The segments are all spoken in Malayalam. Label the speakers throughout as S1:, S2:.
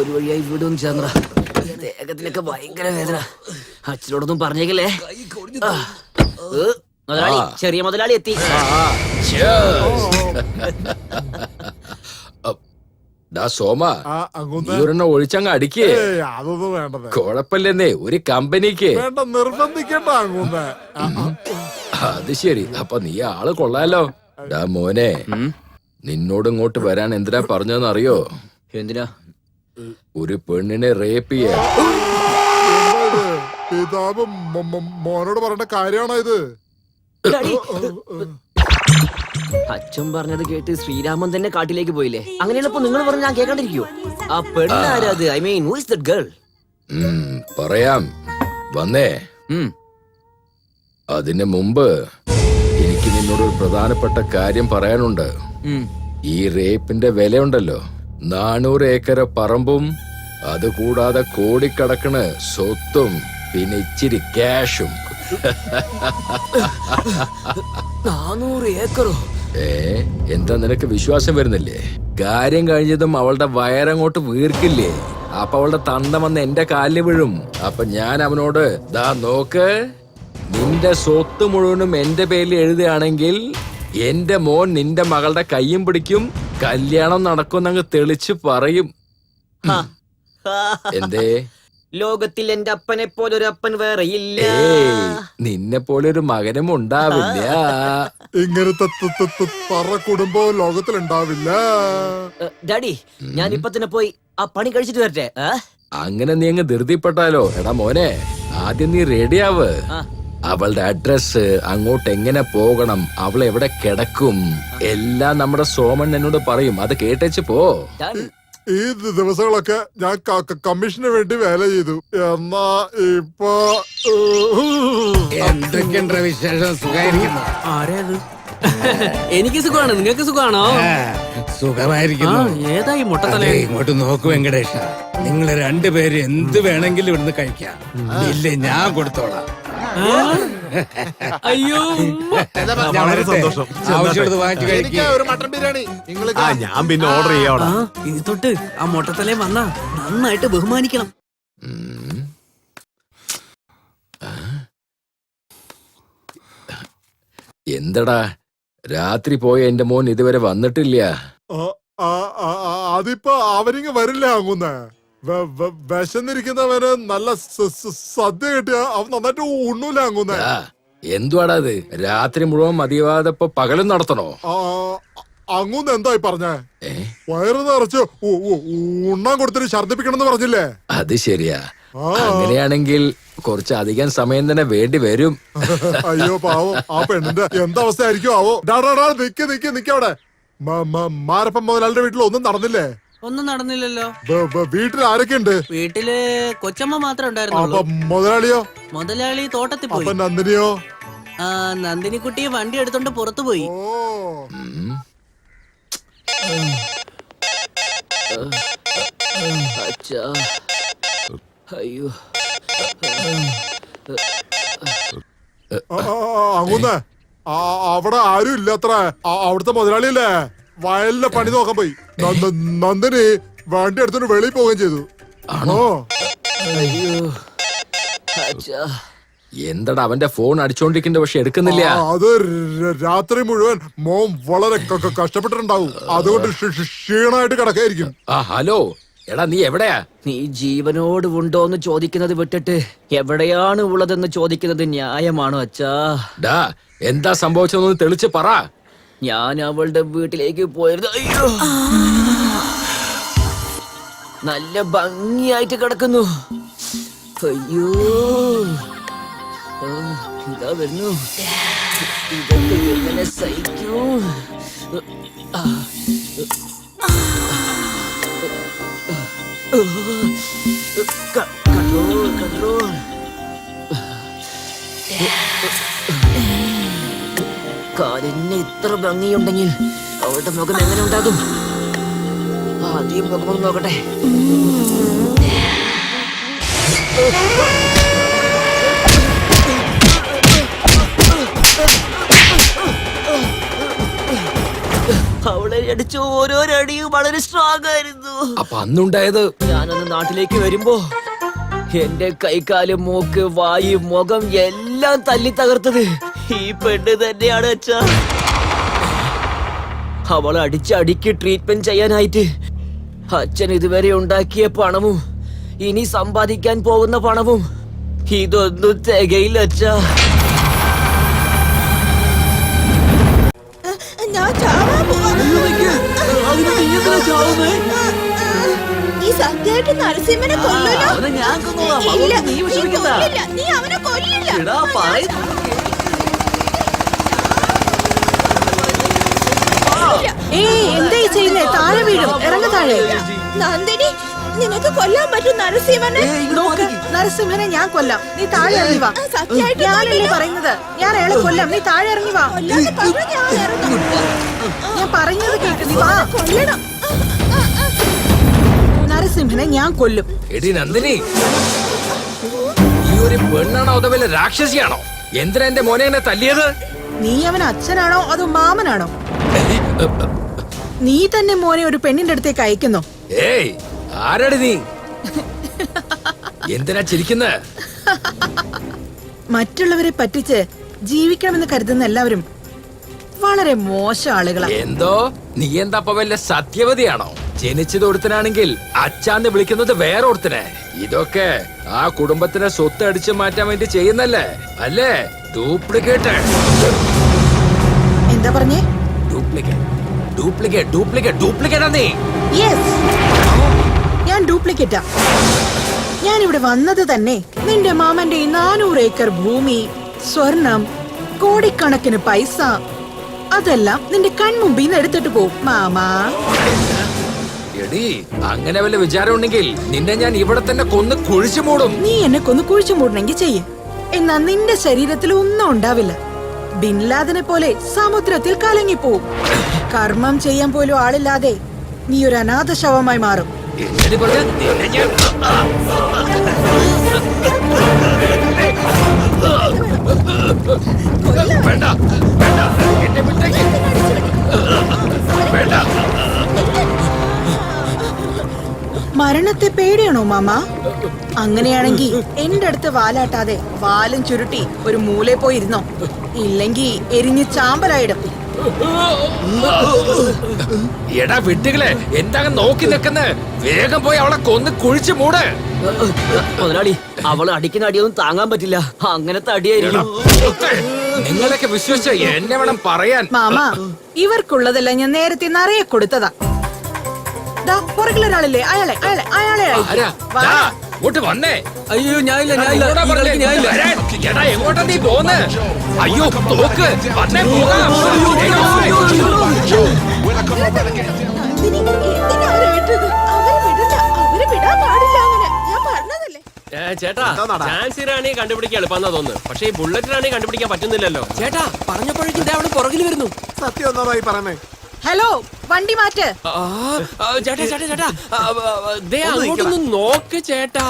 S1: ഒരു വഴിയായി വിടും ചന്ദ്ര. ദേഹത്തിലൊക്കെ ഭയങ്കര വേദന. അച്ഛനോടൊന്നും പറഞ്ഞേക്കല്ലേ. മുതലാളി, ചെറിയ മുതലാളി എത്തി.
S2: സോമ, ഒരെണ്ണം ഒഴിച്ചങ്ങ് അടിക്കേ.
S3: അതൊന്നും വേണ്ടത്.
S2: കുഴപ്പമില്ലെന്നേ, ഒരു കമ്പനിക്ക്.
S3: നിർബന്ധിക്കണ്ട അങ്ങൂന്ന്.
S2: അത് ശരി, അപ്പൊ നീ ആള് കൊള്ളാലോ. ഡാ മോനെ, നിന്നോട് ഇങ്ങോട്ട് വരാൻ എന്തിനാ പറഞ്ഞതെന്ന് അറിയോ?
S1: എന്തിനാ?
S2: ഒരു പെണ്ണിനെ റേപ്പ് ചെയ്യാൻ.
S3: പിതാവ് മോനോട് പറയേണ്ട കാര്യമാണോ ഇത്?
S1: അച്ഛൻ പറഞ്ഞത് കേട്ട് ശ്രീരാമൻ തന്നെ കാട്ടിലേക്ക് പോയില്ലേ? അങ്ങനെയുള്ളപ്പോ നിങ്ങൾ പറഞ്ഞ ഞാൻ കേൾക്കാണ്ടിരിക്കോ? ആ പെണ്ണാരത്? I mean, who is that girl?
S2: പറയാം, വന്നേ. അതിന് മുമ്പ് എനിക്ക് നിന്നോട് ഒരു പ്രധാനപ്പെട്ട കാര്യം പറയാനുണ്ട്. ഈ റേപ്പിന്റെ വിലയുണ്ടല്ലോ, 400 ഏക്കർ പറമ്പും അതുകൂടാതെ കോടിക്കണക്കിന് സ്വത്തും പിന്നെ ഇച്ചിരി ക്യാഷും.
S1: 400 ഏക്കറോ?
S2: എന്താ നിനക്ക് വിശ്വാസം വരുന്നില്ലേ? കാര്യം കഴിഞ്ഞതും അവളുടെ വയറങ്ങോട്ട് വീർക്കില്ലേ, അപ്പൊ അവളുടെ തന്ത വന്ന് എന്റെ കാലിൽ വീഴും. അപ്പൊ ഞാൻ അവനോട്, ദാ നോക്ക്, നിന്റെ സ്വത്ത് മുഴുവനും എന്റെ പേരിൽ എഴുതുകയാണെങ്കിൽ എന്റെ മോൻ നിന്റെ മകളുടെ കയ്യും പിടിക്കും, കല്യാണം നടക്കുമെന്നങ്ങ് തെളിച്ച് പറയും. എന്തേ?
S1: ലോകത്തിൽ എന്റെ അപ്പനെ പോലൊരു അപ്പൻ വേറെ ഇല്ല.
S2: നിന്നെ പോലെ ഒരു മകനും ഉണ്ടാവില്ല.
S3: ഇങ്ങനത്തെ കുടുംബം ലോകത്തിൽ ഉണ്ടാവില്ല.
S1: ഡാഡി, ഞാൻ ഇപ്പൊ തന്നെ പോയി ആ പണി കഴിച്ചിട്ട് വരട്ടെ.
S2: അങ്ങനെ നീ അങ്ങ് ധൃതിപ്പെട്ടാലോ? എടാ മോനെ, ആദ്യം നീ റെഡിയാവ്. അവളുടെ അഡ്രസ്, അങ്ങോട്ട് എങ്ങനെ പോകണം, അവൾ എവിടെ കിടക്കും, എല്ലാം നമ്മുടെ സോമൻ എന്നോട് പറയും. അത് കേട്ടേച്ച് പോ.
S3: ഈ ദിവസങ്ങളൊക്കെ ഞാൻ കമ്മീഷന് വേണ്ടി വേല ചെയ്തു. എന്നാ ഇപ്പൊ
S4: എന്തൊക്കെയുണ്ട് വിശേഷം? സുഖമായിരിക്കുന്നു.
S5: ആരേത്? എനിക്ക് സുഖമാണ്. നിങ്ങൾക്ക് സുഖമാണോ?
S4: സുഖമായിരിക്കുന്നു.
S5: ഏതായി മുട്ടത്തല?
S4: ഇങ്ങോട്ട് നോക്കൂ വെങ്കടേഷ, നിങ്ങൾ രണ്ടുപേരും എന്ത് വേണമെങ്കിലും ഇവിടുന്ന് കഴിക്കാം. ഇല്ലേ, ഞാൻ കൊടുത്തോളാം.
S5: അയ്യോ,
S3: വളരെ സന്തോഷം.
S4: ആവശ്യമുള്ളത് വാങ്ങിച്ചു കഴിക്കാം.
S3: ഒരു മട്ടൻ ബിരിയാണി
S6: ഞാൻ പിന്നെ ഓർഡർ ചെയ്യാം.
S5: ഇനി തൊട്ട് ആ മുട്ടത്തലേ വന്നാ നന്നായിട്ട് ബഹുമാനിക്കണം.
S2: എന്തടാ, രാത്രി പോയ എന്റെ മോൻ ഇതുവരെ വന്നിട്ടില്ല?
S3: അതിപ്പോ അവരിങ്ങ് വരില്ല. അങ്ങുന്ന വിശന്നിരിക്കുന്നവന് നല്ല സദ്യ കിട്ടിയ അവൻ നന്നായിട്ട് ഉണ്ണൂല. അങ്ങുന്ന
S2: എന്തുവാടാ അത്? രാത്രി മുഴുവൻ മതിയാവാതെ പകലും നടത്തണോ?
S3: അങ്ങൂന്ന് എന്തായി പറഞ്ഞേ? വയറ് നിറച്ച് ഉണ്ണാൻ കൊടുത്തിട്ട് ഛർദിപ്പിക്കണമെന്ന് പറഞ്ഞില്ലേ?
S2: അത് ശരിയാ. അങ്ങനെയാണെങ്കിൽ കുറച്ച് അധികം സമയം തന്നെ വേണ്ടി വരും.
S3: അയ്യോ പാവം, ആ പെണ്ണിന്റെ എന്താവസ്ഥ ആയിരിക്കും ആവോ. നിക്കവിടെ. മാരപ്പൻ മുതലാളിയുടെ വീട്ടിൽ ഒന്നും നടന്നില്ലേ?
S5: ഒന്നും നടന്നില്ലല്ലോ.
S3: വീട്ടിൽ ആരൊക്കെ ഉണ്ട്?
S5: വീട്ടില് കൊച്ചമ്മ മാത്രമേ ഉണ്ടായിരുന്നുള്ളൂ.
S3: മുതലാളിയോ?
S5: മുതലാളി തോട്ടത്തിൽ പോയി.
S3: നന്ദിനിയോ?
S5: നന്ദിനിക്കുട്ടി വണ്ടി എടുത്തോണ്ട് പുറത്തു പോയി.
S1: അയ്യോ,
S3: അങ്ങുന്നേ, അവിടെ ആരും ഇല്ലത്ര. അവിടുത്തെ മുതലാളിയല്ലേ വയലിലെ പണി നോക്കാൻ പോയി. നന്ദിനി വണ്ടി എടുത്തോണ്ട് വെളിയിൽ പോവുകയും ചെയ്തു.
S2: ആണോ? എന്തടാ, അവന്റെ ഫോൺ അടിച്ചോണ്ടിരിക്കണ്ട, പക്ഷെ എടുക്കുന്നില്ല.
S3: അത് രാത്രി മുഴുവൻ മോൻ വളരെ കഷ്ടപ്പെട്ടിട്ടുണ്ടാവും. അതുകൊണ്ട് ക്ഷീണമായിട്ട് കിടക്കായിരിക്കും.
S2: ഹലോ, എടാ നീ എവിടെയാ?
S1: നീ ജീവനോട് ഉണ്ടോന്ന് ചോദിക്കുന്നത് വിട്ടിട്ട് എവിടെയാണ് ഉള്ളതെന്ന് ചോദിക്കുന്നത് ന്യായമാണോ അച്ഛാ?
S2: ഡാ, എന്താ സംഭവിച്ചതെന്ന് തെളിച്ച് പറ.
S1: ഞാൻ അവളുടെ വീട്ടിലേക്ക് പോയിരുന്നു. അയ്യോ, നല്ല ഭംഗിയായിട്ട് കിടക്കുന്നു. അയ്യോ, ഇതാ വരുന്നു. ഇതൊക്കെ എങ്ങനെ സഹിക്കൂ? കൺട്രോൾ. കാലിന് ഇത്ര ഭംഗിയുണ്ടെങ്കിൽ അവളുടെ മുഖം എങ്ങനെ ഉണ്ടാകും? ആദ്യം മുഖം നോക്കട്ടെ. അവളെ അടിച്ച ഓരോരടിയും വളരെ സ്ട്രോങ് ആയിരുന്നു.
S2: അപ്പൊ അന്നുണ്ടായത്
S1: ഞാനന്ന് നാട്ടിലേക്ക് വരുമ്പോ എന്റെ കൈകാല്, മൂക്ക്, വായു, മുഖം എല്ലാം തല്ലി തകർത്തത് ഈ പെണ്ണ് തന്നെയാണ് അച്ഛാ. അവൾ അടിക്ക് ട്രീറ്റ്മെന്റ് ചെയ്യാനായിട്ട് അച്ഛൻ ഇതുവരെ ഉണ്ടാക്കിയ പണവും ഇനി സമ്പാദിക്കാൻ പോകുന്ന പണവും ഇതൊന്നും തികയില്ല അച്ഛാ.
S7: ഞാൻ ചാവാൻ പോവാ. നീ സത്യമായിട്ട് നരസിംഹനെ കൊല്ലൂലോ?
S1: ഞാൻ കൊന്നോളാം.
S7: ഇല്ല,
S1: നീ
S7: നീ
S1: വിഷമിക്കണ്ട.
S7: കൊല്ലില്ല. നീ അവനെ കൊല്ലില്ല.
S1: എടാ, പറയുന്നത്
S8: എന്തായി ചെയ്യുന്നേ? താഴെ വീഴും, ഇറങ്ങ താഴെ.
S7: നന്ദിനി, നിനക്ക് കൊല്ലാൻ പറ്റും നരസിംഹനെ?
S8: നോക്ക്, നരസിംഹനെ ഞാൻ കൊല്ലാം, നീ താഴെ ഇറങ്ങി വാ.
S7: സത്യമായിട്ട്
S8: ഞാനല്ലേ പറയുന്നത്, ഞാൻ അയാളെ കൊല്ലാം, നീ താഴെ ഇറങ്ങി വാ.
S7: കൊല്ലാന്ന് പറഞ്ഞാ ഞാൻ ഇറങ്ങും.
S8: ഞാൻ പറയുന്നത് കേക്ക്, നീ വാ.
S7: കൊല്ലണം.
S8: നരസിംഹനെ ഞാൻ കൊല്ലും.
S2: എടി നന്ദിനി, ഈ ഒരു പെണ്ണാണോ അതോ വല്ല രാക്ഷസിയാണോ? എന്തിനാ എന്റെ മോനെ എന്നെ തല്ലിയത്?
S8: നീ അവൻ അച്ഛനാണോ അതോ മാമനാണോ? നീ തന്നെ മോനെ ഒരു പെണ്ണിന്റെ അടുത്തേക്ക് അയക്കുന്നോ?
S2: ഏയ്, ആരാടി നീ? എന്തിനാ ചിരിക്കുന്ന?
S8: മറ്റുള്ളവരെ പറ്റിച്ച് ജീവിക്കണമെന്ന് കരുതുന്ന എല്ലാവരും വളരെ മോശം ആളുകളാ.
S2: എന്തോ നീ എന്താ അപ്പൊ വല്ല സത്യവതിയാണോ? ജനിച്ചത് ഒരുത്തനാണെങ്കിൽ അച്ഛാന്ന് വിളിക്കുന്നത് വേറെ ഒരുത്തനെ. ഇതൊക്കെ ആ കുടുംബത്തിനെ സ്വത്ത് അടിച്ചു മാറ്റാൻ വേണ്ടി ചെയ്യുന്നല്ലേ അല്ലേ? ഡ്യൂപ്ലിക്കേറ്റ്.
S8: എന്താ പറഞ്ഞേ?
S2: ഡ്യൂപ്ലിക്കേറ്റ് ഡ്യൂപ്ലിക്കേറ്റ് ഡ്യൂപ്ലിക്കേറ്റ് ഡ്യൂപ്ലിക്കേറ്റ് നീ.
S8: യെസ്, ഞാൻ ഡ്യൂപ്ലിക്കേറ്റാ. ഞാൻ ഇവിടെ വന്നത് തന്നെ നിന്റെ മാമന്റെ 400 ഏക്കർ ഭൂമി, സ്വർണം, കോടിക്കണക്കിന് പൈസ അതെല്ലാം നിന്റെ കൺമുമ്പിൽ നിന്ന് എടുത്തിട്ട് പോവും മാമാ.
S2: എടി, അങ്ങനെ വല്ല വിചാരം ഉണ്ടെങ്കിൽ നിന്നെ ഞാൻ ഇവിടെ തന്നെ കൊന്ന് കുഴിച്ചു മൂടും.
S8: നീ എന്നെ കൊന്നു കുഴിച്ചു മൂടണമെങ്കിൽ ചെയ്യ്. എന്നാ നിന്റെ ശരീരത്തിൽ ഒന്നും ഉണ്ടാവില്ല. ബിൻലാദനെ പോലെ സമുദ്രത്തിൽ കലങ്ങിപ്പോവും. കർമ്മം ചെയ്യാൻ പോലും ആളില്ലാതെ നീ ഒരു അനാഥ ശവമായി മാറും.
S2: എന്നടി പറഞ്ഞ നിന്നെ ഞാൻ വേണ്ട വേണ്ട, എന്നെ വിട്ടേക്ക്. വേണ്ട.
S8: മരണത്തെ പേടിയാണോ മാമ? അങ്ങനെയാണെങ്കിൽ എന്റെ അടുത്ത് വാലാട്ടാതെ വാലും ചുരുട്ടി ഒരു മൂലയിൽ പോയി ഇരുന്നോ. ഇല്ലെങ്കി എരിഞ്ഞ് ചാമ്പലായിടും.
S2: എടാ വിട്ടുകളെ, എന്താ നോക്കി നിൽക്കുന്ന? വേഗം പോയി അവളെ കൊന്ന് കുഴിച്ചു മൂട്.
S1: മുതലാളി, അവള് അടിക്കുന്ന അടിയൊന്നും താങ്ങാൻ പറ്റില്ല. അങ്ങനത്തെ അടിയായിരിക്കും.
S2: നിങ്ങളൊക്കെ വിശ്വസിച്ച എന്നെ വേണം പറയാൻ.
S8: മാമ, ഇവർക്കുള്ളതെല്ലാം ഞാൻ നേരത്തെ നിറയെ കൊടുത്തതാ. ദാ പുറകിലൊരാളില്ലേ, അയാളെ അയാളെ അയാളെ
S2: ആരാ?
S8: അയക്ക്. വാ.
S2: ദാ, ഇങ്ങോട്ട് വന്നേ.
S5: അയ്യോ, ഞാനില്ല
S2: എങ്ങോട്ടാ പറഞ്ഞേ? വരാൻ. എടാ, എങ്ങോട്ടാ നീ പോന്ന്? അയ്യോ, തോക്ക്. വന്നേ, പോകാം.
S7: നന്ദിനി, എന്തിനാ അവരെ വിട്ടത്? അവരെ വിടില്ല. അവരെ വിടാൻ പാടില്ല അങ്ങനെ. ഞാൻ പറഞ്ഞതല്ലേ.
S9: ചേട്ടാ, ചാൻസി റാണി കണ്ടുപിടിക്കാൻ എളുപ്പമെന്നാ തോന്നുന്നു. പക്ഷേ ഈ ബുള്ളറ്റ് റാണി കണ്ടുപിടിക്കാൻ പറ്റുന്നില്ലല്ലോ.
S5: ചേട്ടാ, പറഞ്ഞപ്പോഴേക്കും അവിടെ പുറകിൽ വരുന്നു.
S6: സത്യം ഒന്നായി പറഞ്ഞേ.
S8: ഹലോ, വണ്ടി മാറ്റ്.
S9: ചേട്ടാ ചേട്ടാ ചേട്ടാ, ദേ അങ്ങോട്ടൊന്ന് നോക്ക് ചേട്ടാ.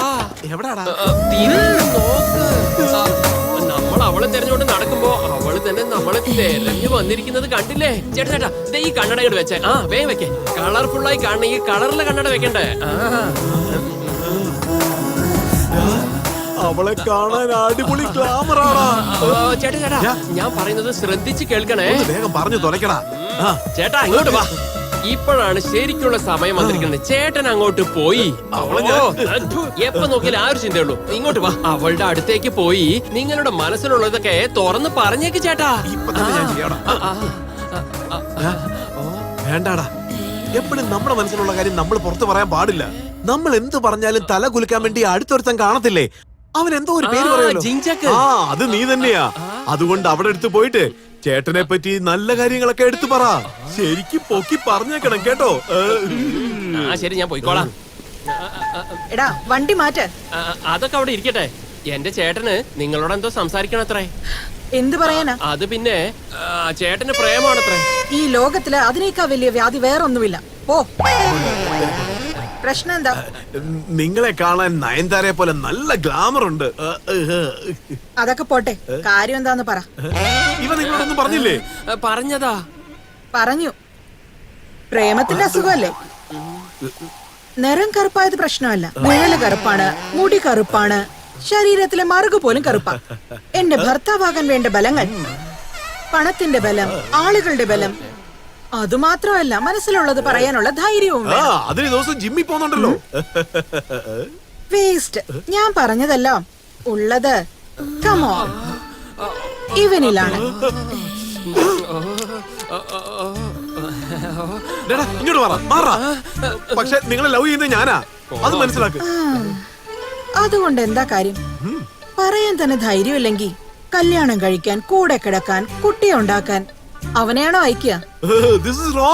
S6: എവിടാടാ?
S9: തിരിഞ്ഞ് നോക്ക്. നമ്മൾ അവളെ തെരഞ്ഞോണ്ട് നടക്കുമ്പോ അവള് തന്നെ നമ്മളെ തെരഞ്ഞു വന്നിരിക്കുന്നത് കണ്ടില്ലേ? ചേട്ടാ ചേട്ടാ, ദേ ഈ കണ്ണട ഇങ്ങോട്ട് വെച്ചേ. വേഗം വെക്കേ. കളർഫുൾ ആയി കാണണ ഈ കളറിലെ കണ്ണട വെക്കണ്ടേ?
S6: അവളെ കാണാൻ അടിപൊളി ഗ്ലാമറാടാ.
S9: ചേട്ടാ ചേട്ടാ, ഞാൻ പറയുന്നത് ശ്രദ്ധിച്ച് കേൾക്കണേ.
S6: വേഗം പറഞ്ഞു തുലക്കടാ.
S9: ചേട്ടാ ഇങ്ങോട്ട് വാ. ഇപ്പോഴാണ് ശരിക്കുള്ള സമയം വന്നിരിക്കുന്നത്. ചേട്ടൻ അങ്ങോട്ട് പോയി. എപ്പോ നോക്കിയാലും ആ ഒരു ചിന്തയുള്ളൂ. ഇങ്ങോട്ട് വാ. അവളുടെ അടുത്തേക്ക് പോയി നിങ്ങളുടെ മനസ്സിലുള്ളതൊക്കെ തുറന്ന് പറഞ്ഞേക്ക് ചേട്ടാ.
S6: വേണ്ടാടാ, എപ്പോഴും നമ്മുടെ മനസ്സിലുള്ള കാര്യം നമ്മൾ പുറത്തു പറയാൻ പാടില്ല. നമ്മൾ എന്ത് പറഞ്ഞാലും തല കുലുക്കാൻ വേണ്ടി അടുത്തൊരുത്തൻ കാണത്തില്ലേ? അവൻ എന്തോ ഒരു പേര് പറയുമല്ലോ.
S9: ജിഞ്ചക്ക്.
S6: അത് നീ തന്നെയാ. അതുകൊണ്ട് അവിടെ അടുത്ത് പോയിട്ട് ചേട്ടനെ പറ്റി നല്ല കാര്യങ്ങളൊക്കെ എടുത്തു പറ. ശരിക്കും പൊക്കി പറഞ്ഞേക്കണം കേട്ടോ.
S9: ശരി, ഞാൻ പോയിക്കോളാം.
S8: എടാ, വണ്ടി മാറ്റ്.
S9: അതൊക്കെ അവിടെ ഇരിക്കട്ടെ. എന്റെ ചേട്ടന് നിങ്ങളോട് എന്തോ സംസാരിക്കണത്രേ.
S8: എന്ത് പറയാനാ?
S9: അത് പിന്നെ ചേട്ടന് പ്രേമാണത്രേ.
S8: ഈ ലോകത്തില് അതിനേക്കാൾ വലിയ വ്യാധി വേറൊന്നുമില്ല. പോ. പ്രശ്നം എന്താ?
S6: നിങ്ങളെ കാണാൻ നയൻതാരയെ പോലെ നല്ല ഗ്ലാമർ ഉണ്ട്.
S8: അതൊക്കെ പോട്ടെ, കാര്യം എന്താന്ന് പറ.
S6: ഇവ നിങ്ങളോടൊന്നും പറഞ്ഞില്ലേ?
S9: പറഞ്ഞതാ.
S8: പറഞ്ഞു. പ്രേമത്തിന്റെ അസുഖമല്ലേ? നിറം കറുപ്പായത് പ്രശ്നമല്ല. നിഴല് കറുപ്പാണ്, മുടി കറുപ്പാണ്, ശരീരത്തിലെ മറുകു പോലും കറുപ്പാ. എന്റെ ഭർത്താവാകാൻ വേണ്ട ബലങ്ങൾ, പണത്തിന്റെ ബലം, ആളുകളുടെ ബലം, അതുമാത്രമല്ല മനസ്സിലുള്ളത് പറയാനുള്ള ധൈര്യവും
S6: ആ അതിന് ദിവസം ജിമ്മിൽ പോകുന്നുണ്ടല്ലോ.
S8: വേസ്റ്റ്. ഞാൻ പറഞ്ഞതെല്ലാം ഉള്ളത് കമോൺ ഇവനിലാണ്.
S6: ഡേടാ, ഇങ്ങോട്ട് മാറാ. പക്ഷെ നിങ്ങളെ ലവ് ചെയ്യുന്നത് ഞാനാ, അത് മനസ്സിലാക്ക്.
S8: അതുകൊണ്ട് എന്താ കാര്യം? പറയാൻ തന്നെ ധൈര്യമില്ലെങ്കിൽ കല്യാണം കഴിക്കാൻ, കൂടെ കിടക്കാൻ, കുട്ടിയെ ഉണ്ടാക്കാൻ അവനെയാണോ അയക്കുക?
S6: This is wrong.